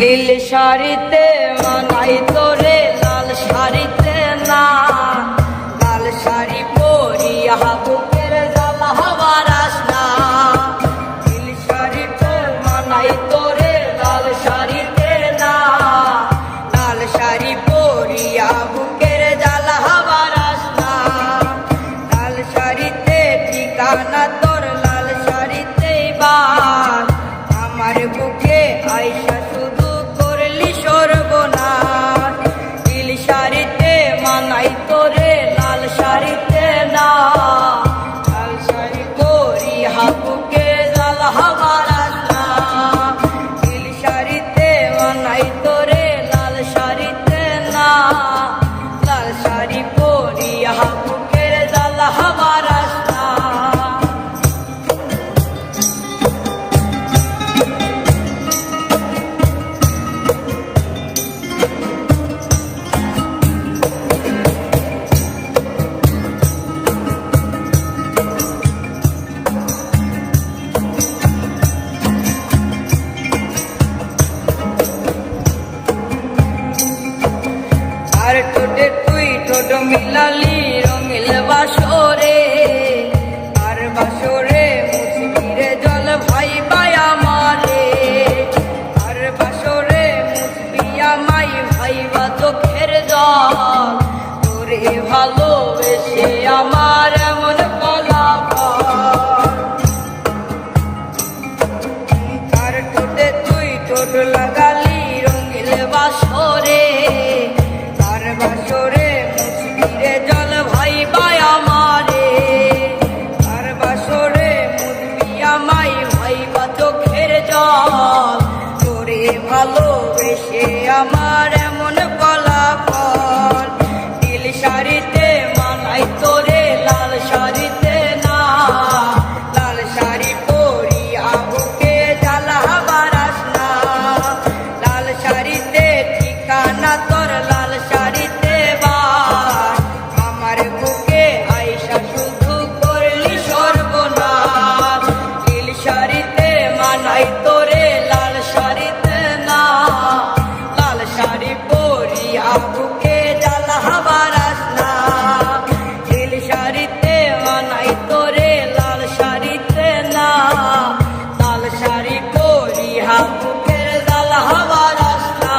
নীল শাড়িতে মানাই তোরে লাল শাড়িতে না, লাল শাড়ি পরিয়া বুকের জ্বালা বারাস না। নীল শাড়িতে মানাই তোরে লাল শাড়িতে না, লাল শাড়ি পরিয়া বুকের জ্বালা বারাস না। লাল শাড়িতে ঠিকানা তোর, লাল শাড়িতেই বাস আমার বুকে আইসা শুধু করলি সর্বনাশ। নীল শাড়িতে মানাই তোরে লাল শাড়িতে না, লাল শাড়ি পরিয়া বুকে জ্বালা বারাস না। নীল শাড়িতে মানাই তোরে লাল শাড়িতে না, লাল শাড়ি পরিয়া বুকের জ্বালা বারাস না। আর ঠোঁটে তুই ঠোঁট মিলালি রঙিল বাসরে, আর বাসরে মুসকিরে জল ভাই ভাই আমারে। আর বাসরে মুসবি আমাই ভাই বা চোখের জল, তোরে ভালোবেসে আমার এমন ফলাফল। আর ঠোঁটে তুই ঠোঁট লাগালি রঙিল বাসরে, বাসরে মুসকিরে জল ভাই ভাই আমারে। আর বাসরে মুসবি আমাই ভাই বা চোখের জল, তোরে ভালোবেসে আমার এমন ফলাফল। নীল শাড়িতে মানাই তোরে লাল শাড়িতে না, লাল শাড়ি পরিয়া বুকে জ্বালা বারাস না। লাল শাড়িতে ঠিকানা তোর, লাল শাড়িতে বাস আমার বুকে আইসা শুধু করলি সর্বনাশ। নীল শাড়িতে মানাই তোরে লাল শাড়িতে না, লাল শাড়ি পরিয়া বুকে জ্বালা বারাস না। নীল শাড়িতে মানাই তোরে লাল শাড়িতে না, লাল শাড়ি পরিয়া বুকের জ্বালা বারাস না।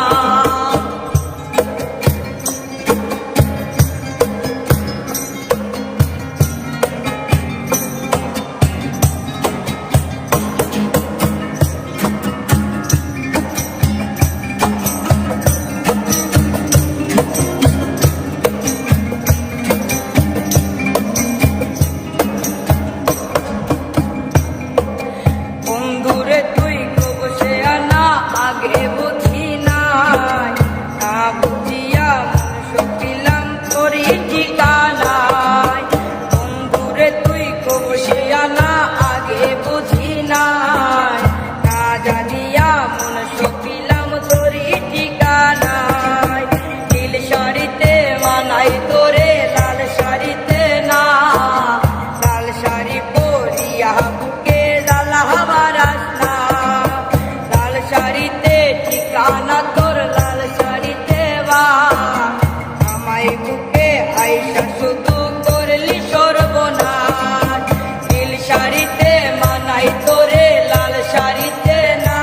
বন্ধুরে তুই কবসে আনা আগে বুঝি নাই, না বুঝিয়া মন সকিলাম তোরই ঠিকানায়। বন্ধুরে তুই কবসে আনা আগে বুঝি নাই, না জানিয়া মন সকিলাম তোরই ঠিকানায়। নীল শাড়িতে মানাই তোরে লাল শাড়িতে না, লাল শাড়ি পরিয়া বুকে জ্বালা বারাস না। লাল শাড়িতে ঠিকানা তোর, লাল শাড়িতে বাস আমায় বুকে আইসা শুধু করলি সর্বনাশ। নীল শাড়িতে মানাই তোরে লাল শাড়িতে না,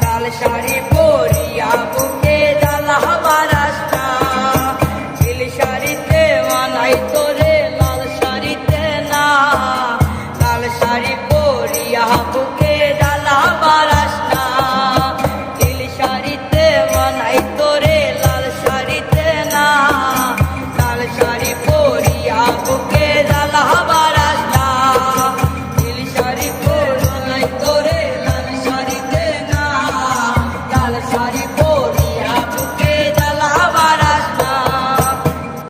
লাল শাড়ি